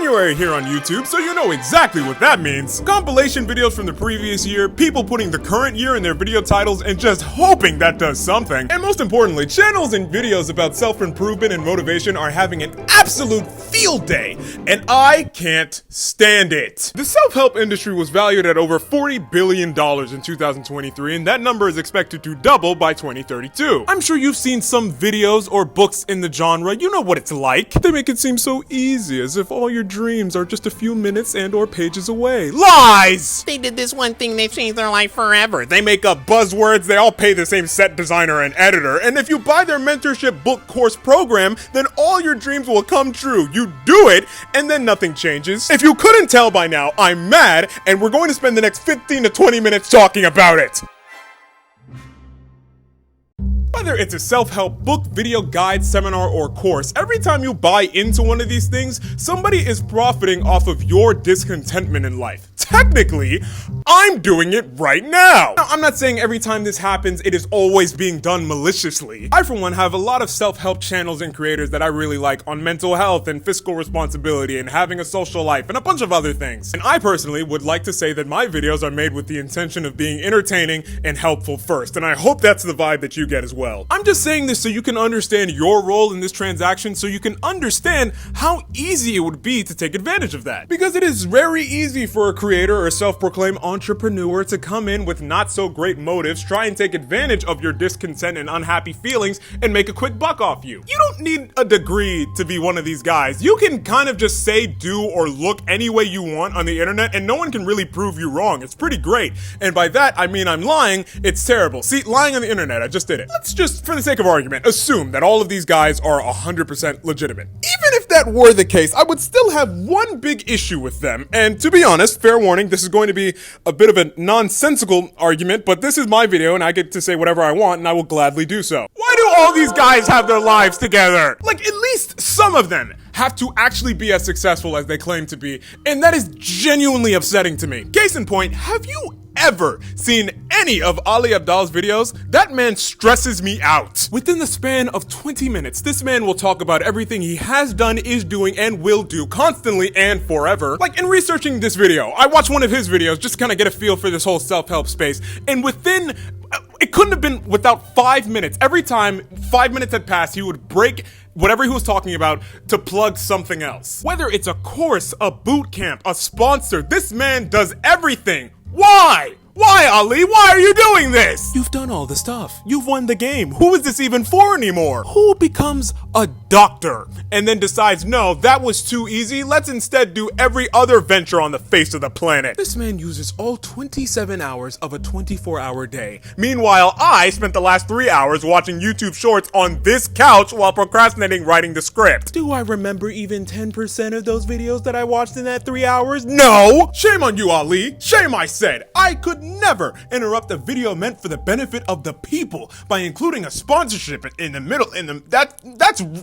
January here on YouTube, so you know exactly what that means. Compilation videos from the previous year, people putting the current year in their video titles and just hoping that does something. And most importantly, channels and videos about self-improvement and motivation are having an absolute field day, and I can't stand it. The self-help industry was valued at over $40 billion in 2023, and that number is expected to double by 2032. I'm sure you've seen some videos or books in the genre. You know what it's like. They make it seem so easy, as if all your dreams are just a few minutes and or pages away. Lies! They did this one thing, they've changed their life forever. They make up buzzwords, they all pay the same set designer and editor, and if you buy their mentorship book course program, then all your dreams will come true. You do it, and then nothing changes. If you couldn't tell by now, I'm mad, and we're going to spend the next 15 to 20 minutes talking about it. Whether it's a self-help book, video guide, seminar, or course, every time you buy into one of these things, somebody is profiting off of your discontentment in life. Technically, I'm doing it right now. Now, I'm not saying every time this happens, it is always being done maliciously. I, for one, have a lot of self-help channels and creators that I really like on mental health and fiscal responsibility and having a social life and a bunch of other things. And I personally would like to say that my videos are made with the intention of being entertaining and helpful first, and I hope that's the vibe that you get as well. I'm just saying this so you can understand your role in this transaction, so you can understand how easy it would be to take advantage of that. Because it is very easy for a creator or a self-proclaimed entrepreneur to come in with not so great motives, try and take advantage of your discontent and unhappy feelings, and make a quick buck off you. You don't need a degree to be one of these guys. You can kind of just say, do, or look any way you want on the internet, and no one can really prove you wrong. It's pretty great. And by that, I mean I'm lying. It's terrible. See, lying on the internet, I just did it. Let's just, for the sake of argument, assume that all of these guys are 100% legitimate. Even if that were the case, I would still have one big issue with them. And to be honest, fair warning, this is going to be a bit of a nonsensical argument, but this is my video and I get to say whatever I want, and I will gladly do so. Why do all these guys have their lives together? Like, at least some of them have to actually be as successful as they claim to be, and that is genuinely upsetting to me. Case in point, have you ever seen any of Ali Abdaal's videos? That man stresses me out. Within the span of 20 minutes, this man will talk about everything he has done, is doing, and will do constantly and forever. Like, in researching this video, I watched one of his videos just to kind of get a feel for this whole self-help space, and within, it couldn't have been without 5 minutes. Every time 5 minutes had passed, he would break whatever he was talking about to plug something else. Whether it's a course, a boot camp, a sponsor, this man does everything. Why? Why, Ali? Why are you doing this? You've done all the stuff. You've won the game. Who is this even for anymore? Who becomes a doctor and then decides, no, that was too easy. Let's instead do every other venture on the face of the planet. This man uses all 27 hours of a 24-hour day. Meanwhile, I spent the last 3 hours watching YouTube shorts on this couch while procrastinating writing the script. Do I remember even 10% of those videos that I watched in that 3 hours? No! Shame on you, Ali. Shame, I said. I could never interrupt a video meant for the benefit of the people by including a sponsorship in the middle. That's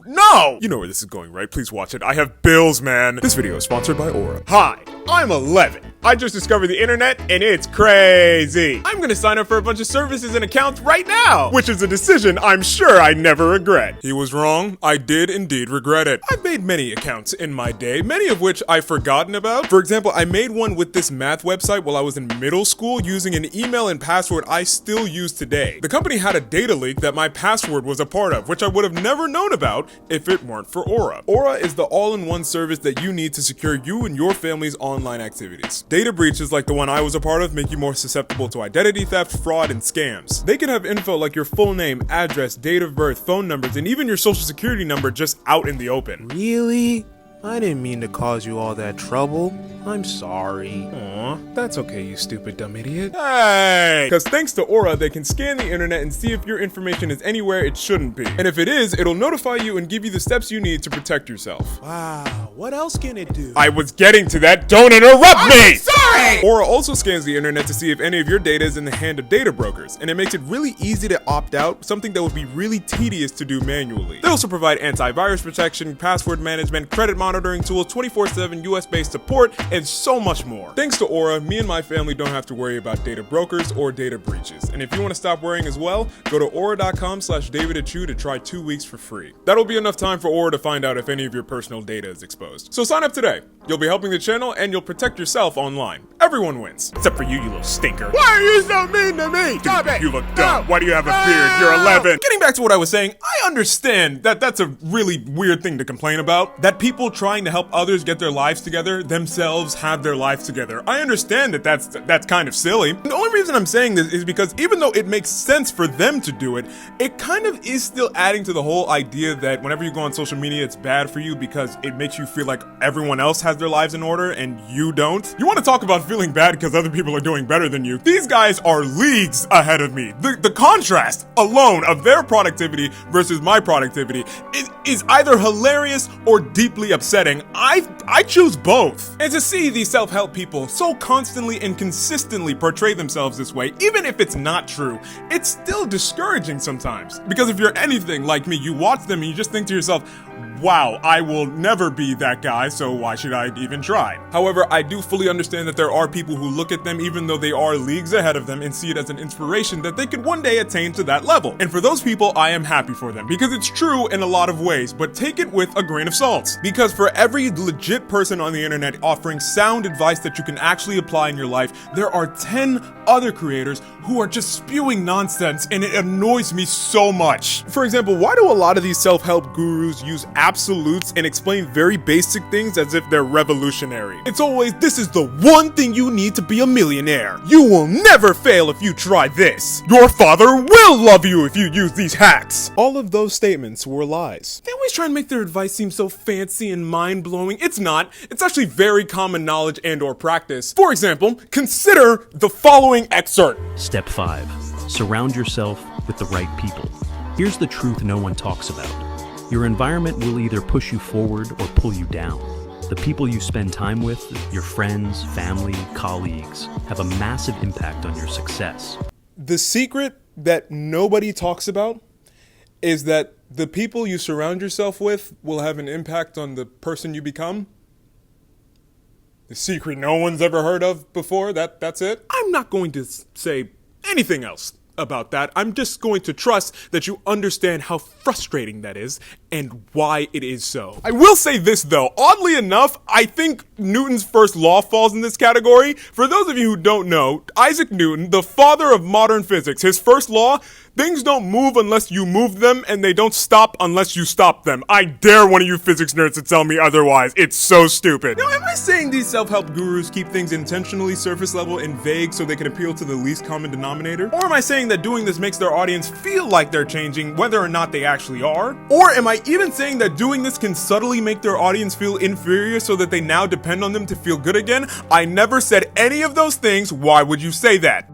no. You know where this is going, right? Please watch it. I have bills, man. This video is sponsored by Aura. Hi, I'm 11. I just discovered the internet and it's crazy. I'm gonna sign up for a bunch of services and accounts right now, which is a decision I'm sure I never regret. He was wrong. I did indeed regret it. I've made many accounts in my day, many of which I've forgotten about. For example, I made one with this math website while I was in middle school using an email and password I still use today. The company had a data leak that my password was a part of, which I would have never known about if it weren't for Aura. Aura is the all-in-one service that you need to secure you and your family's online activities. Data breaches like the one I was a part of make you more susceptible to identity theft, fraud, and scams. They can have info like your full name, address, date of birth, phone numbers, and even your social security number just out in the open. Really? I didn't mean to cause you all that trouble. I'm sorry. Aw, that's okay, you stupid dumb idiot. Hey! Because thanks to Aura, they can scan the internet and see if your information is anywhere it shouldn't be. And if it is, it'll notify you and give you the steps you need to protect yourself. Wow, what else can it do? I was getting to that. Don't interrupt me! Sorry! Aura also scans the internet to see if any of your data is in the hand of data brokers, and it makes it really easy to opt out, something that would be really tedious to do manually. They also provide antivirus protection, password management, credit monitoring tools, 24/7 US-based support, that and so much more. Thanks to Aura, me and my family don't have to worry about data brokers or data breaches. And if you want to stop worrying as well, go to aura.com/DavidAchu to try 2 weeks for free. That'll be enough time for Aura to find out if any of your personal data is exposed. So sign up today. You'll be helping the channel and you'll protect yourself online. Everyone wins. Except for you, you little stinker. Why are you so mean to me? Stop it! You look dumb. Why do you have a beard? You're 11. Getting back to what I was saying, I understand that that's a really weird thing to complain about. That people trying to help others get their lives together, themselves have their lives together. I understand that that's kind of silly. The only reason I'm saying this is because even though it makes sense for them to do it, it kind of is still adding to the whole idea that whenever you go on social media, it's bad for you because it makes you feel like everyone else has their lives in order and you don't. You want to talk about feeling bad because other people are doing better than you? These guys are leagues ahead of me. The contrast alone of their productivity versus my productivity is either hilarious or deeply upsetting. I choose both. And to see these self-help people so constantly and consistently portray themselves this way, even if it's not true, it's still discouraging sometimes. Because if you're anything like me, you watch them and you just think to yourself, wow, I will never be that guy, so why should I even try? However, I do fully understand that there are people who look at them, even though they are leagues ahead of them, and see it as an inspiration that they could one day attain to that level. And for those people, I am happy for them, because it's true in a lot of ways, but take it with a grain of salt. Because for every legit person on the internet offering sound advice that you can actually apply in your life, there are 10 other creators who are just spewing nonsense, and it annoys me so much. For example, why do a lot of these self-help gurus use absolutes and explain very basic things as if they're revolutionary? It's always, this is the one thing you need to be a millionaire. You will never fail if you try this. Your father will love you if you use these hacks. All of those statements were lies. They always try and make their advice seem so fancy and mind-blowing. It's not. It's actually very common knowledge and or practice. For example, consider the following excerpt. Step 5. Surround yourself with the right people. Here's the truth no one talks about. Your environment will either push you forward or pull you down. The people you spend time with, your friends, family, colleagues, have a massive impact on your success. The secret that nobody talks about is that the people you surround yourself with will have an impact on the person you become. The secret no one's ever heard of before, that's it. I'm not going to say anything else about that. I'm just going to trust that you understand how frustrating that is and why it is so. I will say this though, oddly enough, I think Newton's first law falls in this category. For those of you who don't know, Isaac Newton, the father of modern physics, his first law, things don't move unless you move them, and they don't stop unless you stop them. I dare one of you physics nerds to tell me otherwise. It's so stupid. Now, am I saying these self-help gurus keep things intentionally surface level and vague so they can appeal to the least common denominator? Or am I saying that doing this makes their audience feel like they're changing, whether or not they actually are? Or am I even saying that doing this can subtly make their audience feel inferior so that they now depend on them to feel good again? I never said any of those things. Why would you say that?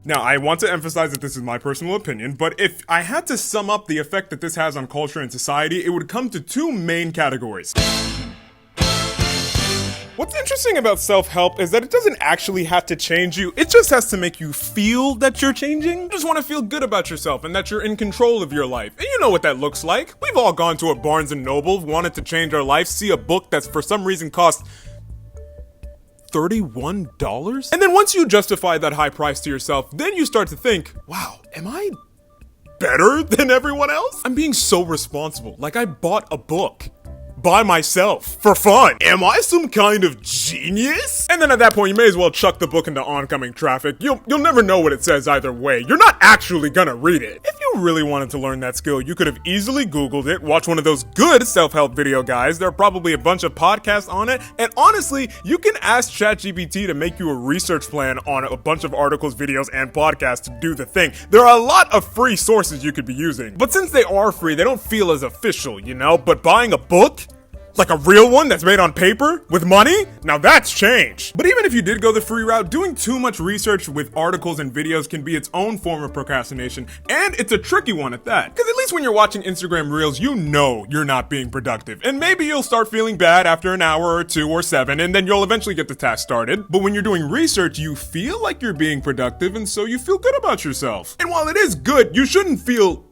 Now, I want to emphasize that this is my personal opinion, but if I had to sum up the effect that this has on culture and society, it would come to two main categories. What's interesting about self-help is that it doesn't actually have to change you, it just has to make you feel that you're changing. You just want to feel good about yourself and that you're in control of your life. And you know what that looks like. We've all gone to a Barnes & Noble, wanted to change our life, see a book that's for some reason cost $31? And then once you justify that high price to yourself, then you start to think, wow, am I better than everyone else? I'm being so responsible. Like I bought a book by myself for fun. Am I some kind of genius? And then at that point, you may as well chuck the book into oncoming traffic. You'll never know what it says either way. You're not actually gonna read it. If you really wanted to learn that skill, you could have easily Googled it, watched one of those good self-help video guys. There are probably a bunch of podcasts on it. And honestly, you can ask ChatGPT to make you a research plan on a bunch of articles, videos, and podcasts to do the thing. There are a lot of free sources you could be using. But since they are free, they don't feel as official, you know? But buying a book? Like a real one that's made on paper? With money? Now that's change. But even if you did go the free route, doing too much research with articles and videos can be its own form of procrastination, and it's a tricky one at that. Because at least when you're watching Instagram Reels, you know you're not being productive. And maybe you'll start feeling bad after an hour or 2 or 7, and then you'll eventually get the task started. But when you're doing research, you feel like you're being productive, and so you feel good about yourself. And while it is good, you shouldn't feel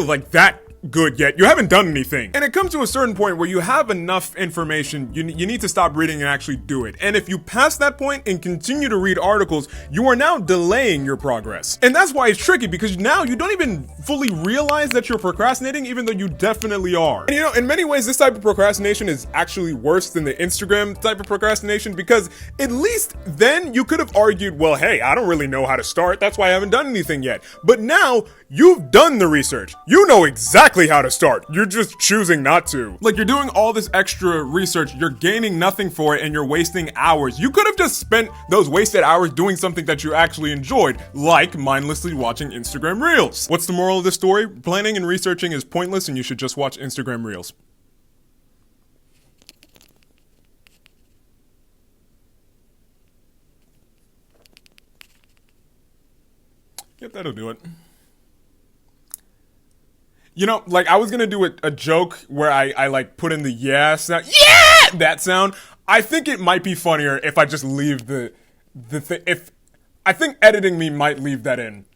like that good yet. You haven't done anything. And it comes to a certain point where you have enough information, you need to stop reading and actually do it. And if you pass that point and continue to read articles, you are now delaying your progress. And that's why it's tricky, because now you don't even fully realize that you're procrastinating, even though you definitely are. And you know, in many ways, this type of procrastination is actually worse than the Instagram type of procrastination, because at least then you could have argued, well, hey, I don't really know how to start. That's why I haven't done anything yet. But now you've done the research. You know exactly how to start. You're just choosing not to. Like, you're doing all this extra research, you're gaining nothing for it, and you're wasting hours. You could have just spent those wasted hours doing something that you actually enjoyed, like mindlessly watching Instagram Reels. What's the moral of the story? Planning and researching is pointless, and you should just watch Instagram Reels. Yep, that'll do it. You know, like, I was gonna do a joke where I like put in the yeah sound, yeah, that sound. I think it might be funnier if I just leave the thing. I think editing me might leave that in.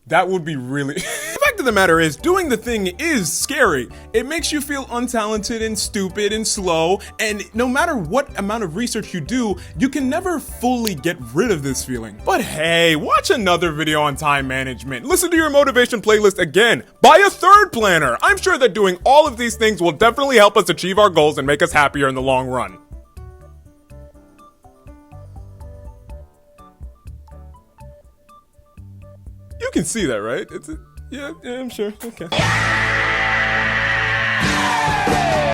That would be really. The fact of the matter is, doing the thing is scary. It makes you feel untalented and stupid and slow, and no matter what amount of research you do, you can never fully get rid of this feeling. But hey, watch another video on time management. Listen to your motivation playlist again. Buy a third planner. I'm sure that doing all of these things will definitely help us achieve our goals and make us happier in the long run. You can see that, right? Yeah, I'm sure. Okay.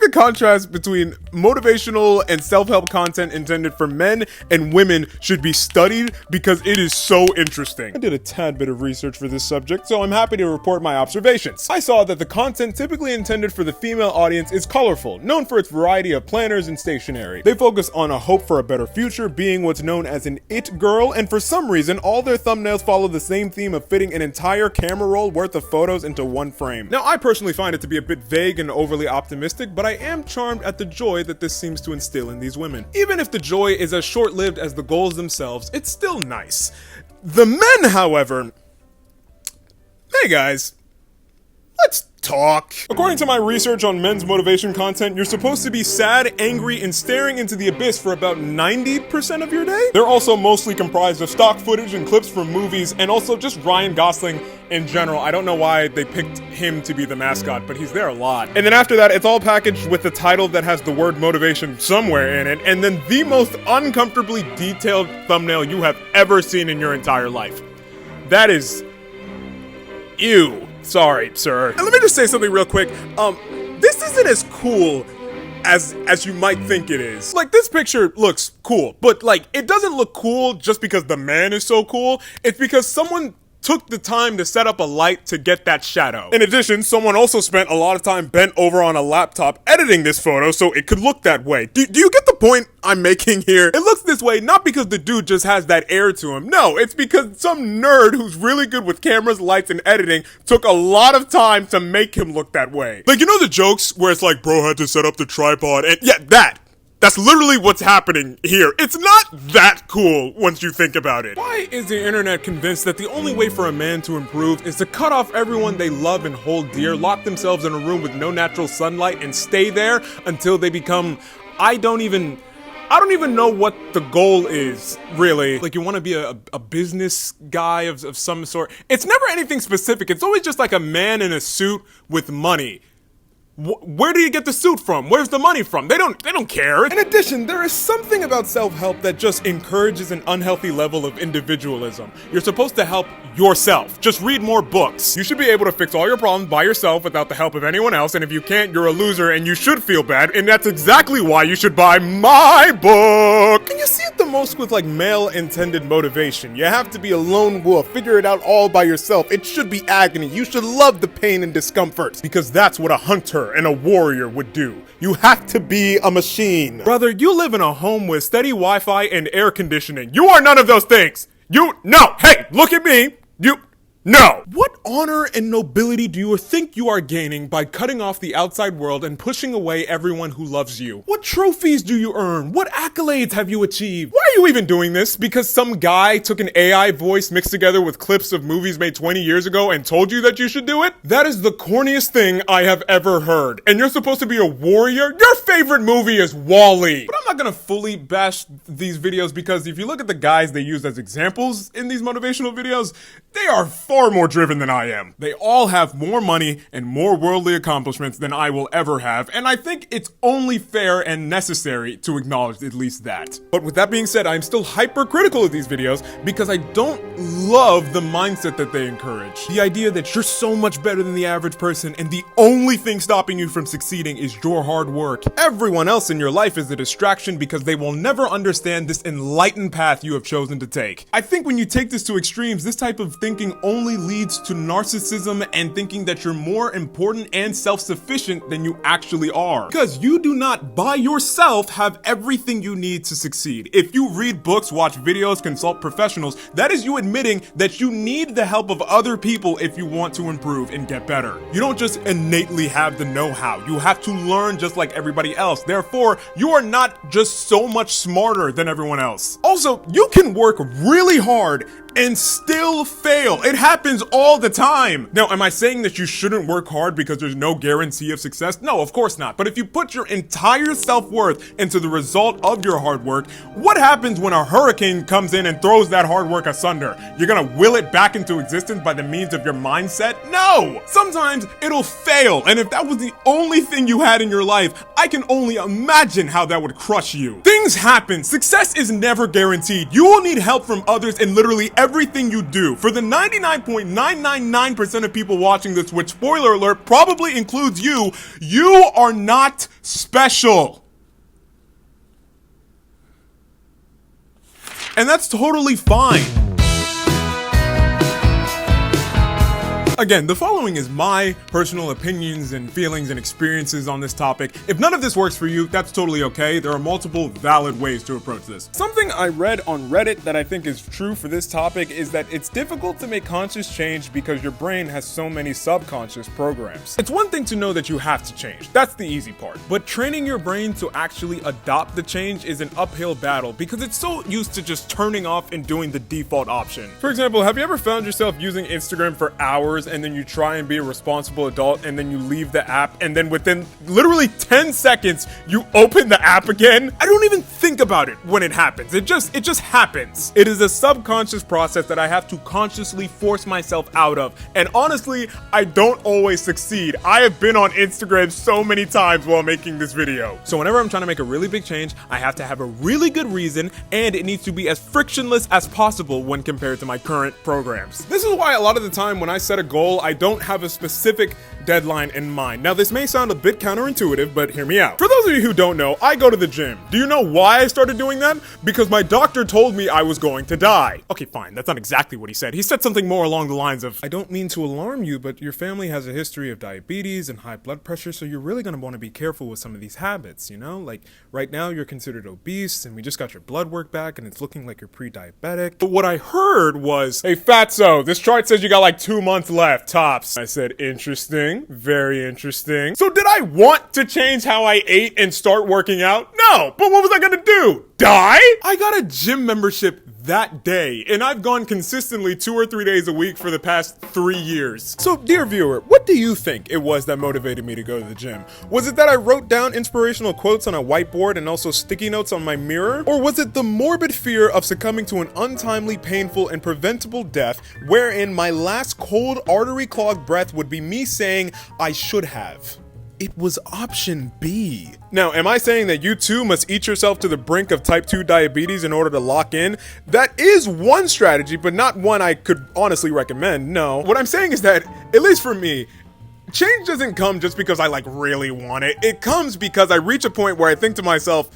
The contrast between motivational and self-help content intended for men and women should be studied, because it is so interesting. I did a tad bit of research for this subject, so I'm happy to report my observations. I saw that the content typically intended for the female audience is colorful, known for its variety of planners and stationery. They focus on a hope for a better future, being what's known as an it girl, and for some reason, all their thumbnails follow the same theme of fitting an entire camera roll worth of photos into one frame. Now, I personally find it to be a bit vague and overly optimistic, but I am charmed at the joy that this seems to instill in these women. Even if the joy is as short-lived as the goals themselves, it's still nice. The men, however, hey guys, let's talk. According to my research on men's motivation content, you're supposed to be sad, angry, and staring into the abyss for about 90% of your day. They're also mostly comprised of stock footage and clips from movies, and also just Ryan Gosling in general. I don't know why they picked him to be the mascot, but he's there a lot. And then after that, it's all packaged with a title that has the word motivation somewhere in it, and then the most uncomfortably detailed thumbnail you have ever seen in your entire life. That is... ew. Sorry, sir. And let me just say something real quick. This isn't as cool as you might think it is. Like, this picture looks cool, but like, it doesn't look cool just because the man is so cool. It's because someone took the time to set up a light to get that shadow. In addition, someone also spent a lot of time bent over on a laptop editing this photo so it could look that way. Do you get the point I'm making here? It looks this way not because the dude just has that air to him. No, it's because some nerd who's really good with cameras, lights, and editing took a lot of time to make him look that way. Like, you know the jokes where it's like, bro had to set up the tripod, and yeah, that's literally what's happening here. It's not that cool once you think about it. Why is the internet convinced that the only way for a man to improve is to cut off everyone they love and hold dear, lock themselves in a room with no natural sunlight, and stay there until they become, I don't even know what the goal is, really. Like, you want to be a business guy of some sort. It's never anything specific. It's always just like a man in a suit with money. Where do you get the suit from? Where's the money from? They don't care. In addition, there is something about self-help that just encourages an unhealthy level of individualism. You're supposed to help yourself. Just read more books. You should be able to fix all your problems by yourself without the help of anyone else, and if you can't, you're a loser and you should feel bad, and that's exactly why you should buy my book. And you see it the most with like male-intended motivation. You have to be a lone wolf, figure it out all by yourself. It should be agony. You should love the pain and discomfort, because that's what a hunter and a warrior would do. You have to be a machine. Brother, you live in a home with steady Wi-Fi and air conditioning. You are none of those things. No, hey, look at me. No! What honor and nobility do you think you are gaining by cutting off the outside world and pushing away everyone who loves you? What trophies do you earn? What accolades have you achieved? Why are you even doing this? Because some guy took an AI voice mixed together with clips of movies made 20 years ago and told you that you should do it? That is the corniest thing I have ever heard. And you're supposed to be a warrior? Your favorite movie is WALL-E. But I'm not gonna fully bash these videos because if you look at the guys they use as examples in these motivational videos, they are far more driven than I am. They all have more money and more worldly accomplishments than I will ever have, and I think it's only fair and necessary to acknowledge at least that. But with that being said, I'm still hypercritical of these videos because I don't love the mindset that they encourage. The idea that you're so much better than the average person and the only thing stopping you from succeeding is your hard work. Everyone else in your life is a distraction because they will never understand this enlightened path you have chosen to take. I think when you take this to extremes, this type of thinking only leads to narcissism and thinking that you're more important and self-sufficient than you actually are. Because you do not, by yourself, have everything you need to succeed. If you read books, watch videos, consult professionals, that is you admitting that you need the help of other people if you want to improve and get better. You don't just innately have the know-how. You have to learn just like everybody else. Therefore, you are not just so much smarter than everyone else. Also, you can work really hard and still fail. It happens all the time. Now, am I saying that you shouldn't work hard because there's no guarantee of success? No, of course not. But if you put your entire self-worth into the result of your hard work, what happens when a hurricane comes in and throws that hard work asunder? You're gonna will it back into existence by the means of your mindset? No! Sometimes it'll fail, and if that was the only thing you had in your life, I can only imagine how that would crush you. Things happen. Success is never guaranteed. You will need help from others in literally everything you do. For the 99.999% of people watching this, which, spoiler alert, probably includes you, you are not special. And that's totally fine. Again, the following is my personal opinions and feelings and experiences on this topic. If none of this works for you, that's totally okay. There are multiple valid ways to approach this. Something I read on Reddit that I think is true for this topic is that it's difficult to make conscious change because your brain has so many subconscious programs. It's one thing to know that you have to change. That's the easy part. But training your brain to actually adopt the change is an uphill battle because it's so used to just turning off and doing the default option. For example, have you ever found yourself using Instagram for hours and then you try and be a responsible adult and then you leave the app and then within literally 10 seconds you open the app again? I don't even think about it when it happens. It just happens. It is a subconscious process that I have to consciously force myself out of. And honestly, I don't always succeed. I have been on Instagram so many times while making this video. So whenever I'm trying to make a really big change, I have to have a really good reason and it needs to be as frictionless as possible when compared to my current programs. This is why a lot of the time when I set a goal, I don't have a specific deadline in mind. Now, this may sound a bit counterintuitive, but hear me out. For those of you who don't know, I go to the gym. Do you know why I started doing that? Because my doctor told me I was going to die. Okay, fine. That's not exactly what he said. He said something more along the lines of, I don't mean to alarm you, but your family has a history of diabetes and high blood pressure, so you're really going to want to be careful with some of these habits, you know? Like, right now you're considered obese, and we just got your blood work back, and it's looking like you're pre-diabetic. But what I heard was, hey, fatso, this chart says you got like 2 months left, tops. I said, interesting. Very interesting. So did I want to change how I ate and start working out? No, but what was I gonna do? Die? I got a gym membership that day, and I've gone consistently 2 or 3 days a week for the past 3 years. So, dear viewer, what do you think it was that motivated me to go to the gym? Was it that I wrote down inspirational quotes on a whiteboard and also sticky notes on my mirror? Or was it the morbid fear of succumbing to an untimely, painful, and preventable death, wherein my last cold, artery-clogged breath would be me saying, I should have? It was option B. Now, am I saying that you too must eat yourself to the brink of type 2 diabetes in order to lock in? That is one strategy, but not one I could honestly recommend, no. What I'm saying is that, at least for me, change doesn't come just because I really want it. It comes because I reach a point where I think to myself,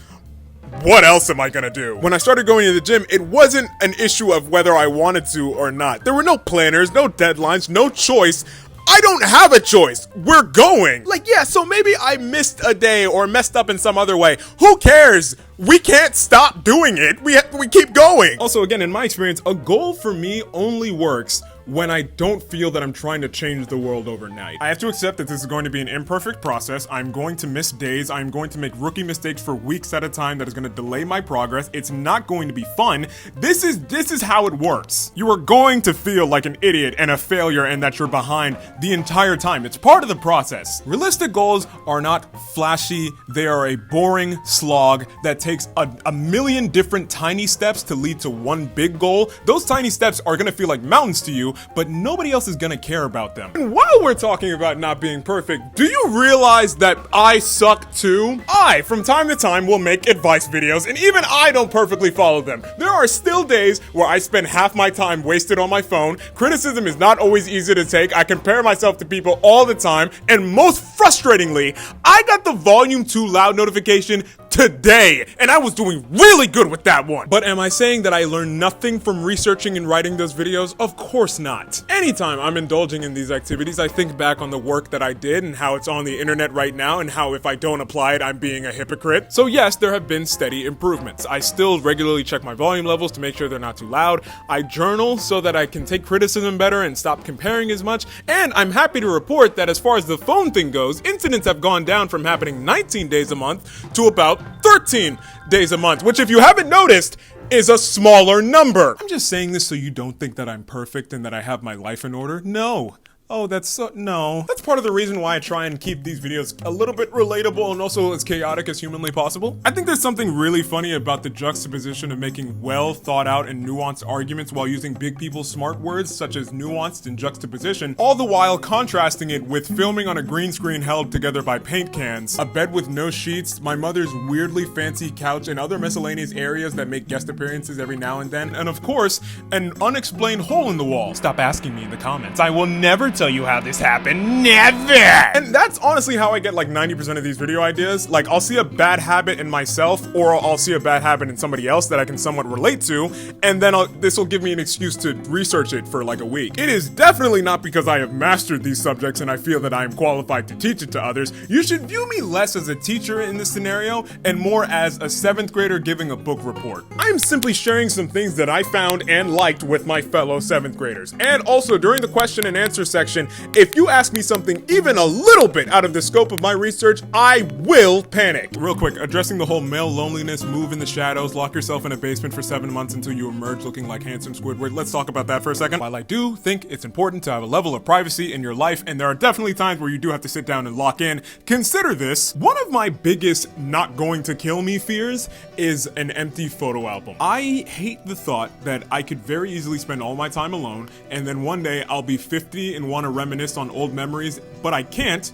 what else am I gonna do? When I started going to the gym, it wasn't an issue of whether I wanted to or not. There were no planners, no deadlines, no choice. I don't have a choice. We're going. Yeah, so maybe I missed a day or messed up in some other way. Who cares? We can't stop doing it. We keep going. Also, again, in my experience, a goal for me only works when I don't feel that I'm trying to change the world overnight. I have to accept that this is going to be an imperfect process. I'm going to miss days. I'm going to make rookie mistakes for weeks at a time that is going to delay my progress. It's not going to be fun. This is how it works. You are going to feel like an idiot and a failure and that you're behind the entire time. It's part of the process. Realistic goals are not flashy. They are a boring slog that takes a million different tiny steps to lead to one big goal. Those tiny steps are gonna feel like mountains to you, but nobody else is gonna care about them. And while we're talking about not being perfect, do you realize that I suck too? I, from time to time, will make advice videos, and even I don't perfectly follow them. There are still days where I spend half my time wasted on my phone. Criticism is not always easy to take. I compare myself to people all the time, and most frustratingly, I got the volume too loud notification today, and I was doing really good with that one. But am I saying that I learned nothing from researching and writing those videos? Of course not. Anytime I'm indulging in these activities, I think back on the work that I did and how it's on the internet right now and how if I don't apply it, I'm being a hypocrite. So yes, there have been steady improvements. I still regularly check my volume levels to make sure they're not too loud. I journal so that I can take criticism better and stop comparing as much. And I'm happy to report that as far as the phone thing goes, incidents have gone down from happening 19 days a month to about 13 days a month, which if you haven't noticed, is a smaller number. I'm just saying this so you don't think that I'm perfect and that I have my life in order. No. Oh, no. That's part of the reason why I try and keep these videos a little bit relatable and also as chaotic as humanly possible. I think there's something really funny about the juxtaposition of making well thought out and nuanced arguments while using big people's smart words such as nuanced and juxtaposition, all the while contrasting it with filming on a green screen held together by paint cans, a bed with no sheets, my mother's weirdly fancy couch, and other miscellaneous areas that make guest appearances every now and then, and of course, an unexplained hole in the wall. Stop asking me in the comments. I will never tell you how this happened. Never! And that's honestly how I get like 90% of these video ideas. Like, I'll see a bad habit in myself, or I'll see a bad habit in somebody else that I can somewhat relate to, and then this will give me an excuse to research it for like a week. It is definitely not because I have mastered these subjects and I feel that I am qualified to teach it to others. You should view me less as a teacher in this scenario and more as a 7th grader giving a book report. I'm simply sharing some things that I found and liked with my fellow 7th graders. And also during the question and answer section, if you ask me something even a little bit out of the scope of my research, I will panic. Real quick, addressing the whole male loneliness, move in the shadows, lock yourself in a basement for 7 months until you emerge looking like handsome Squidward. Let's talk about that for a second. While I do think it's important to have a level of privacy in your life, and there are definitely times where you do have to sit down and lock in, consider this. One of my biggest not going to kill me fears is an empty photo album. I hate the thought that I could very easily spend all my time alone, and then one day I'll be 50 and want to reminisce on old memories, but I can't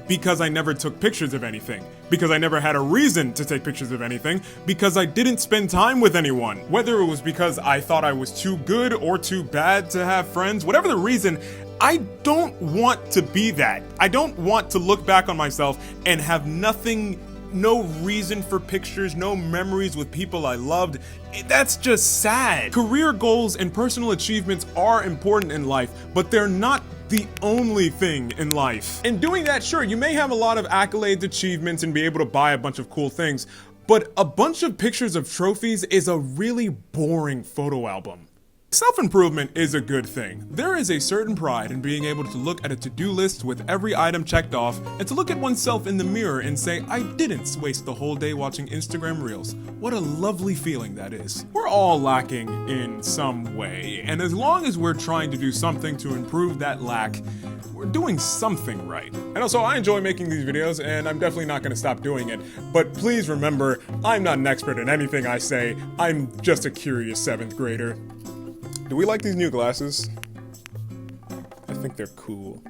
because I never took pictures of anything, because I never had a reason to take pictures of anything, because I didn't spend time with anyone. Whether it was because I thought I was too good or too bad to have friends, whatever the reason, I don't want to be that. I don't want to look back on myself and have nothing, no reason for pictures, no memories with people I loved. That's just sad. Career goals and personal achievements are important in life, but they're not the only thing in life. And doing that, sure, you may have a lot of accolades, achievements, and be able to buy a bunch of cool things, but a bunch of pictures of trophies is a really boring photo album. Self-improvement is a good thing. There is a certain pride in being able to look at a to-do list with every item checked off and to look at oneself in the mirror and say, I didn't waste the whole day watching Instagram Reels. What a lovely feeling that is. We're all lacking in some way, and as long as we're trying to do something to improve that lack, we're doing something right. And also, I enjoy making these videos, and I'm definitely not gonna stop doing it, but please remember, I'm not an expert in anything I say. I'm just a curious 7th grader. Do we like these new glasses? I think they're cool.